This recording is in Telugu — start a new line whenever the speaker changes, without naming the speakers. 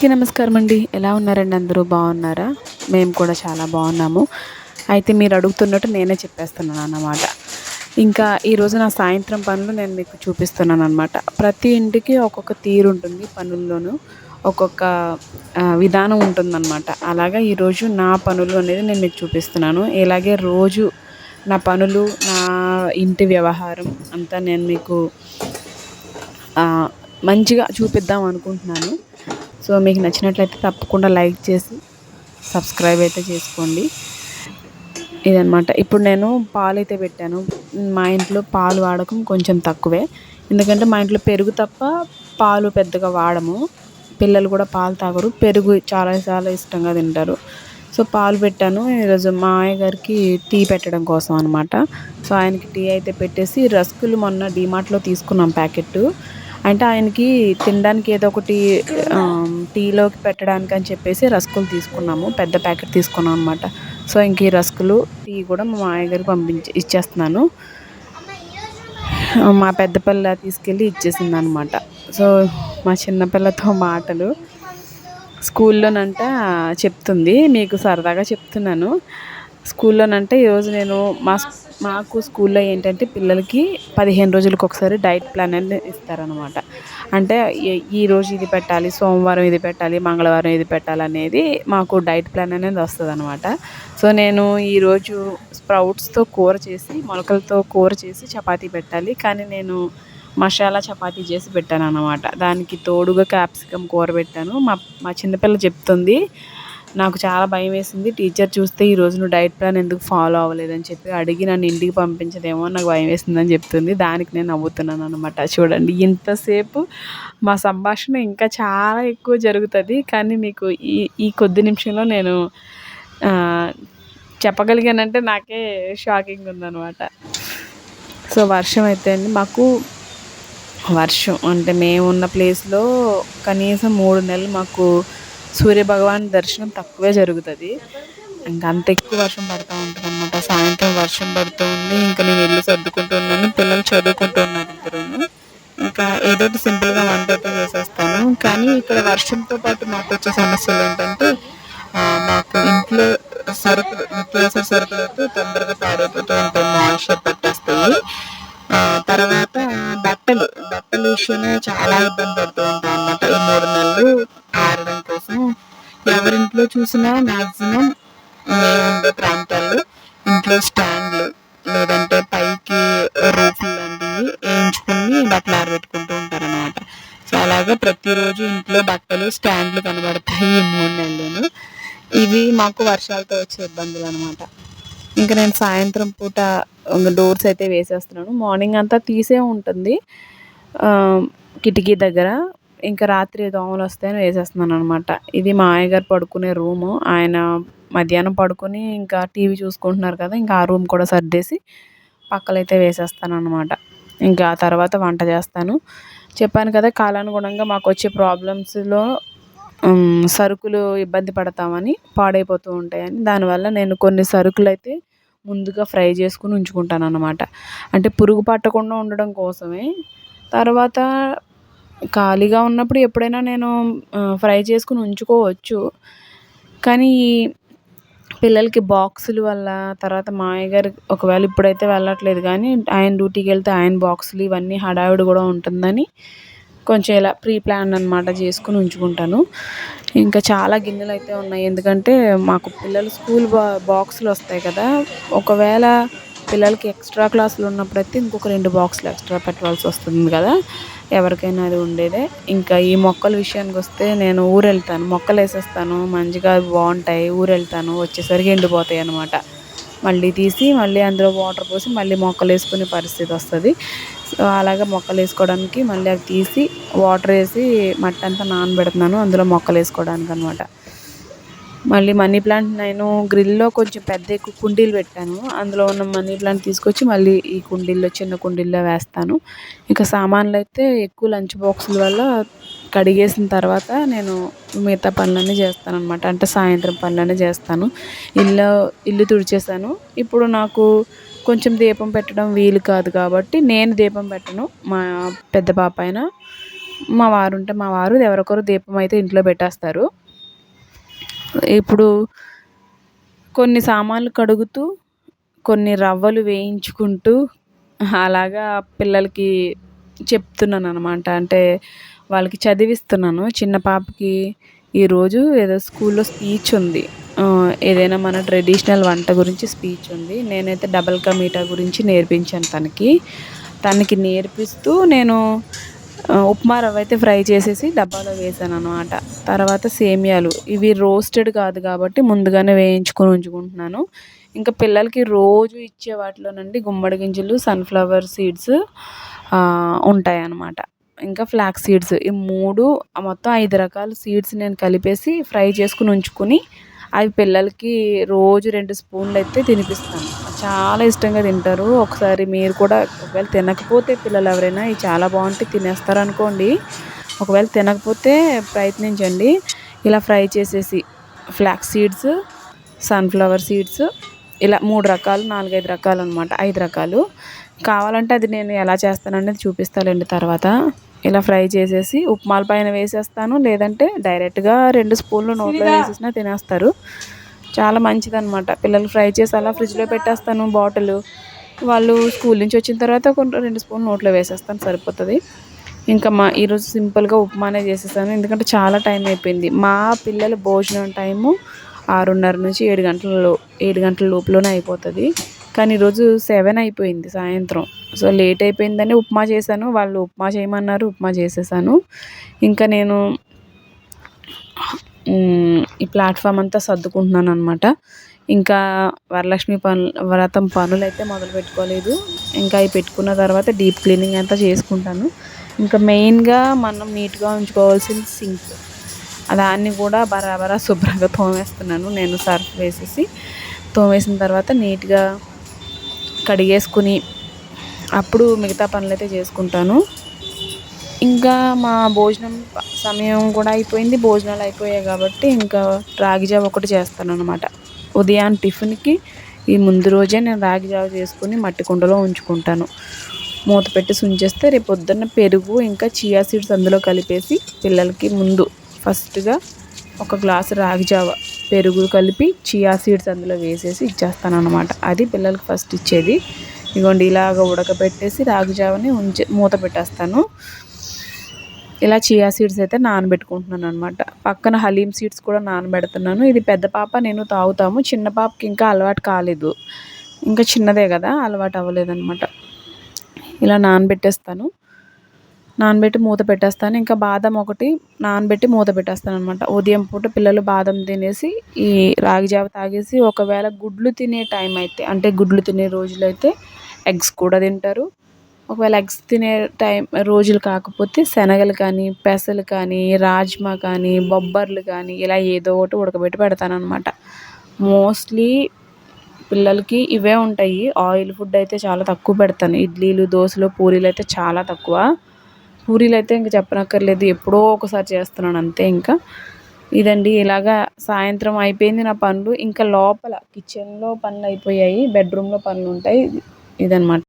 అందరికీ నమస్కారం అండి. ఎలా ఉన్నారండి అందరూ? బాగున్నారా? మేము కూడా చాలా బాగున్నాము. అయితే మీరు అడుగుతున్నట్టు నేనే చెప్పేస్తున్నానన్నమాట. ఇంకా ఈరోజు నా సాయంత్రం పనులు నేను మీకు చూపిస్తున్నాననమాట. ప్రతి ఇంటికి ఒక్కొక్క తీరుంటుంది పనుల్లోనూ. ఒక్కొక్క విధానం ఉంటుందనమాట. అలాగా ఈరోజు నా పనులు అనేది నేను మీకు చూపిస్తున్నాను. ఇలాగే రోజు నా పనులు, నా ఇంటి వ్యవహారం అంతా నేను మీకు మంచిగా చూపిద్దాం అనుకుంటున్నాను. సో మీకు నచ్చినట్లయితే తప్పకుండా లైక్ చేసి సబ్స్క్రైబ్ అయితే చేసుకోండి. ఇదనమాట. ఇప్పుడు నేను పాలైతే పెట్టాను. మా ఇంట్లో పాలు వాడకం కొంచెం తక్కువే. ఎందుకంటే మా ఇంట్లో పెరుగు తప్ప పాలు పెద్దగా వాడము. పిల్లలు కూడా పాలు తాగరు. పెరుగు చాలా చాలా ఇష్టంగా తింటారు. సో పాలు పెట్టాను. ఈరోజు మా మామయ్య గారికి టీ పెట్టడం కోసం అనమాట. సో ఆయనకి టీ అయితే పెట్టేసి రస్కులు మొన్న డీమార్ట్‌లో తీసుకున్నాం ప్యాకెట్టు. అంటే ఆయనకి తినడానికి ఏదో ఒకటి టీలోకి పెట్టడానికి అని చెప్పేసి రస్కులు తీసుకున్నాము. పెద్ద ప్యాకెట్ తీసుకున్నాం అనమాట. సో ఇంక ఈ రస్కులు, టీ కూడా మా మామయ్య గారికి ఇచ్చేస్తున్నాను. మా పెద్ద పిల్ల తీసుకెళ్ళి ఇచ్చేసిందనమాట. సో మా చిన్న పిల్లతో మాటలు స్కూల్లోనంట చెప్తుంది. మీకు సరదాగా చెప్తున్నాను. స్కూల్లోనంటే ఈరోజు నేను మాకు స్కూల్లో ఏంటంటే పిల్లలకి 15 రోజులకు ఒకసారి డైట్ ప్లాన్ అనేది ఇస్తారనమాట. అంటే ఈరోజు ఇది పెట్టాలి, సోమవారం ఇది పెట్టాలి, మంగళవారం ఇది పెట్టాలనేది మాకు డైట్ ప్లాన్ అనేది వస్తుందనమాట. సో నేను ఈరోజు స్ప్రౌట్స్‌తో కూర చేసి, మొలకలతో కూర చేసి చపాతీ పెట్టాలి. కానీ నేను మసాలా చపాతీ చేసి పెట్టానన్నమాట. దానికి తోడుగా క్యాప్సికమ్ కూర పెట్టాను. మా చిన్నపిల్ల చెప్తుంది, నాకు చాలా భయమేసింది. టీచర్ చూస్తే ఈరోజు నువ్వు డైట్ ప్లాన్ ఎందుకు ఫాలో అవ్వలేదని చెప్పి అడిగి నన్ను ఇంటికి పంపించదేమో నాకు భయమేసిందని చెప్తుంది. దానికి నేను నవ్వుతున్నాను అనమాట. చూడండి, ఇంతసేపు మా సంభాషణ ఇంకా చాలా ఎక్కువ జరుగుతుంది. కానీ మీకు ఈ కొద్ది నిమిషంలో నేను చెప్పగలిగానంటే నాకే షాకింగ్ ఉందనమాట. సో వర్షం అయితే అండి మాకు వర్షం అంటే మేమున్న ప్లేస్లో కనీసం 3 నెలలు మాకు సూర్యభగవాన్ దర్శనం తక్కువే జరుగుతుంది. ఇంకా అంత ఎక్కువ వర్షం పడుతూ ఉంటుంది అనమాట. సాయంత్రం వర్షం పడుతూ ఉంది. ఇంకా నేను ఇల్లు సర్దుకుంటూ ఉన్నాను. పిల్లలు చదువుకుంటూ ఉన్నారు ఇద్దరును. ఇంకా ఏదో ఒకటి సింపుల్గా వంట అయితే చేసేస్తాను. కానీ ఇక్కడ వర్షంతో పాటు మాకు వచ్చే సమస్యలు ఏంటంటే మాకు ఇంట్లో సరుకులు, నిత్యావసర సరుకులు అయితే తొందరగా పాడైపోతూ ఉంటాయి, మాయిశ్చర్ పట్టేస్తాయి. తర్వాత బట్టలు విషయమే చాలా ఇబ్బంది పడుతూ ఉంటాయి అన్నమాట. ఈ 3 నెలలు ఆరడం కోసం ఎవరింట్లో చూసినా మ్యాక్సిమం మేము ఉండే ప్రాంతాల్లో ఇంట్లో స్టాండ్లు లేదంటే పైకి రూఫ్లు లాంటివి వేయించుకుని బట్టలు ఆరబెట్టుకుంటూ ఉంటారనమాట. సో అలాగా ప్రతిరోజు ఇంట్లో బట్టలు స్టాండ్లు కనబడతాయి ఈ 3 నెలలను. ఇవి మాకు వర్షాలతో వచ్చే ఇబ్బందులు అనమాట. ఇంకా నేను సాయంత్రం పూట డోర్స్ అయితే వేసేస్తున్నాను. మార్నింగ్ అంతా తీసే ఉంటుంది కిటికీ దగ్గర. ఇంకా రాత్రి దోమలు వస్తాయని వేసేస్తున్నాను అనమాట. ఇది మా మామయ్యగారు పడుకునే రూము. ఆయన మధ్యాహ్నం పడుకొని ఇంకా టీవీ చూసుకుంటున్నారు కదా, ఇంకా ఆ రూమ్ కూడా సర్దేసి పక్కలైతే వేసేస్తాను అనమాట. ఇంకా ఆ తర్వాత వంట చేస్తాను. చెప్పాను కదా, కాలానుగుణంగా మాకు వచ్చే ప్రాబ్లమ్స్లో సరుకులు ఇబ్బంది పడతామని, పాడైపోతూ ఉంటాయని, దానివల్ల నేను కొన్ని సరుకులు అయితే ముందుగా ఫ్రై చేసుకుని ఉంచుకుంటాను అన్నమాట. అంటే పురుగు పట్టకుండా ఉండడం కోసమే. తర్వాత ఖాళీగా ఉన్నప్పుడు ఎప్పుడైనా నేను ఫ్రై చేసుకుని ఉంచుకోవచ్చు. కానీ పిల్లలకి బాక్సుల వల్ల, తర్వాత మామయ్య గారు ఒకవేళ ఇప్పుడైతే వెళ్ళట్లేదు కానీ ఆయన డ్యూటీకి వెళ్తే ఆయన బాక్సులు ఇవన్నీ హడావిడి కూడా ఉంటుందని కొంచెం ఇలా ప్రీ ప్లాన్ అనమాట చేసుకుని ఉంచుకుంటాను. ఇంకా చాలా గిన్నెలు అయితే ఉన్నాయి. ఎందుకంటే మాకు పిల్లలు స్కూల్ బాక్సులు వస్తాయి కదా, ఒకవేళ పిల్లలకి ఎక్స్ట్రా క్లాసులు ఉన్నప్పుడైతే ఇంకొక 2 బాక్సులు ఎక్స్ట్రా పెట్టవలసి వస్తుంది కదా, ఎవరికైనా అది ఉండేదే. ఇంకా ఈ మొక్కల విషయానికి వస్తే నేను ఊరు వెళ్తాను, మొక్కలు వేసేస్తాను, మంచిగా బాగుంటాయి. ఊరు వెళ్తాను, వచ్చేసరికి ఎండిపోతాయి అన్నమాట. మళ్ళీ తీసి మళ్ళీ అందులో వాటర్ పోసి మళ్ళీ మొక్కలు వేసుకునే పరిస్థితి వస్తుంది. సో అలాగే మొక్కలు వేసుకోవడానికి మళ్ళీ అవి తీసి వాటర్ వేసి మట్టి అంతా నానబెడుతున్నాను అందులో మొక్కలు వేసుకోవడానికి అనమాట. మళ్ళీ మనీ ప్లాంట్ నేను గ్రిల్లో కొంచెం పెద్ద ఎక్కువ కుండీలు పెట్టాను. అందులో ఉన్న మనీ ప్లాంట్ తీసుకొచ్చి మళ్ళీ ఈ కుండీల్లో, చిన్న కుండీల్లో వేస్తాను. ఇంకా సామాన్లు అయితే ఎక్కువ లంచ్ బాక్సుల వల్ల కడిగేసిన తర్వాత నేను మిగతా పనులన్నీ చేస్తాను అనమాట. అంటే సాయంత్రం పనులన్నీ చేస్తాను. ఇల్లు తుడిచేసాను. ఇప్పుడు నాకు కొంచెం దీపం పెట్టడం వీలు కాదు కాబట్టి నేను దీపం పెట్టను. మా పెద్ద పాప అయినా మా వారుంటే మా వారు ఎవరొకరు దీపం అయితే ఇంట్లో పెట్టేస్తారు. ఇప్పుడు కొన్ని సామాన్లు కడుగుతూ, కొన్ని రవ్వలు వేయించుకుంటూ అలాగా పిల్లలకి చెప్తున్నాననమాట. అంటే వాళ్ళకి చదివిస్తున్నాను. చిన్న పాపకి ఈరోజు ఏదో స్కూల్‌లో స్పీచ్ ఉంది. ఏదైనా మన ట్రెడిషనల్ వంట గురించి స్పీచ్ ఉంది. నేనైతే డబుల్ కా మీఠా గురించి నేర్పించాను తనకి. తనకి నేర్పిస్తూ నేను ఉప్మా రవ్వ అయితే ఫ్రై చేసేసి డబ్బాలో వేశాననమాట. తర్వాత సేమియాలు ఇవి రోస్టెడ్ కాదు కాబట్టి ముందుగానే వేయించుకొని ఉంచుకుంటున్నాను. ఇంకా పిల్లలకి రోజు ఇచ్చే వాటిలోనండి గుమ్మడి గింజలు, సన్‌ఫ్లవర్ సీడ్స్ ఉంటాయన్నమాట. ఇంకా ఫ్లాక్స్ సీడ్స్ ఈ 3 మొత్తం 5 రకాల సీడ్స్ నేను కలిపేసి ఫ్రై చేసుకొని ఉంచుకొని అవి పిల్లలకి రోజు 2 స్పూన్‌లయితే తినిపిస్తాను. చాలా ఇష్టంగా తింటారు. ఒకసారి మీరు కూడా ఒకవేళ తినకపోతే పిల్లలు ఎవరైనా ఇవి చాలా బావుంటాయి తినేస్తారనుకోండి. ఒకవేళ తినకపోతే ప్రయత్నించండి. ఇలా ఫ్రై చేసేసి ఫ్లాక్స్ సీడ్స్, సన్‌ఫ్లవర్ సీడ్స్ ఇలా 3 రకాలు, 4, 5 రకాలనమాట. 5 రకాలు. కావాలంటే అది నేను ఎలా చేస్తాననేది చూపిస్తాలెండి తర్వాత. ఇలా ఫ్రై చేసేసి ఉప్మాల పైన వేసేస్తాను. లేదంటే డైరెక్ట్‌గా 2 స్పూన్లు నోట్లో వేసేసినా తినేస్తారు. చాలా మంచిదనమాట. పిల్లలు ఫ్రై చేసి అలా ఫ్రిడ్జ్‌లో పెట్టేస్తాను బాటిలు. వాళ్ళు స్కూల్ నుంచి వచ్చిన తర్వాత 2 స్పూన్లు నోట్లో వేసేస్తాను సరిపోతది. ఇంకా ఈరోజు సింపుల్‌గా ఉప్మానే చేసేసాను. ఎందుకంటే చాలా టైం అయిపోయింది. మా పిల్లల భోజనం టైము 6:30 నుంచి 7 గంటల లోపులోనే అయిపోతది. కానీ ఈరోజు 7 అయిపోయింది సాయంత్రం. సో, లేట్ అయిపోయిందని ఉప్మా చేశాను. వాళ్ళు ఉప్మా చేయమన్నారు. ఉప్మా చేసేసాను. ఇంకా నేను ఈ ప్లాట్‌ఫామ్ అంతా సర్దుకుంటున్నాననమాట. ఇంకా వరలక్ష్మి వ్రతం పనులైతే మొదలుపెట్టుకోలేదు. ఇంకా అయి పెట్టుకున్న తర్వాత డీప్ క్లీనింగ్ అంతా చేసుకుంటాను. ఇంకా మెయిన్‌గా మనం నీట్‌గా ఉంచుకోవాల్సింది సింక్. దాన్ని కూడా బరాబరా శుభ్రంగా తోమేస్తున్నాను. నేను సర్ఫ్ వేసేసి తోమేసిన తర్వాత నీట్‌గా కడిగేసుకుని అప్పుడు మిగతా పనులైతే చేసుకుంటాను. ఇంకా మా భోజనం సమయం కూడా అయిపోయింది. భోజనాలు అయిపోయాయి కాబట్టి ఇంకా రాగి జావ ఒకటి చేస్తాననమాట. ఉదయాన టిఫిన్‌కి ఈ ముందు రోజే నేను రాగి జావ చేసుకొని మట్టి కుండలో ఉంచుకుంటాను. మూత పెట్టేసి ఉంచేస్తే రేపు పొద్దున్న పెరుగు ఇంకా చియా సీడ్స్ అందులో కలిపేసి పిల్లలకి ముందు ఫస్ట్‌గా ఒక గ్లాసు రాగి జావ, పెరుగు కలిపి చియా సీడ్స్ అందులో వేసేసి ఇచ్చేస్తాననమాట. అది పిల్లలకి ఫస్ట్ ఇచ్చేది. ఇగోండి ఇలాగ ఉడకబెట్టేసి రాగి జావని మూత పెట్టేస్తాను. ఇలా చియా సీడ్స్ అయితే నానబెట్టుకుంటున్నాననమాట. పక్కన హలీం సీడ్స్ కూడా నానబెడుతున్నాను. ఇది పెద్ద పాప నేను తాగుతాము. చిన్న పాపకి ఇంకా అలవాటు కాలేదు. ఇంకా చిన్నదే కదా! అలవాటు అవ్వలేదనమాట. ఇలా నానబెట్టేస్తాను. నానబెట్టి మూత పెట్టేస్తాను. ఇంకా బాదం ఒకటి నానబెట్టి మూత పెట్టేస్తాననమాట. ఉదయం పూట పిల్లలు బాదం తినేసి ఈ రాగి జావ తాగేసి ఒకవేళ గుడ్లు తినే టైం అయితే అంటే గుడ్లు తినే రోజులైతే ఎగ్స్ కూడా తింటారు. ఒకవేళ ఎగ్స్ తినే రోజులు కాకపోతే శనగలు కానీ, పెసలు కానీ, రాజ్మా కానీ, బొబ్బర్లు కానీ ఇలా ఏదో ఒకటి ఉడకబెట్టి పెడతాననమాట. మోస్ట్‌లీ పిల్లలకి ఇవే ఉంటాయి. ఆయిల్ ఫుడ్ అయితే చాలా తక్కువ పెడతాను. ఇడ్లీలు, దోసలు, పూరీలైతే చాలా తక్కువ. పూరీలైతే ఇంక చెప్పనక్కర్లేదు. ఎప్పుడో ఒకసారి చేస్తున్నాను అంతే ఇంకా. ఇదండి ఇలాగా సాయంత్రం అయిపోయింది నా పనులు. ఇంకా లోపల కిచెన్‌లో పనులయిపోయాయి. బెడ్‌రూమ్‌లో పనులుంటాయి. ఇదనమాట.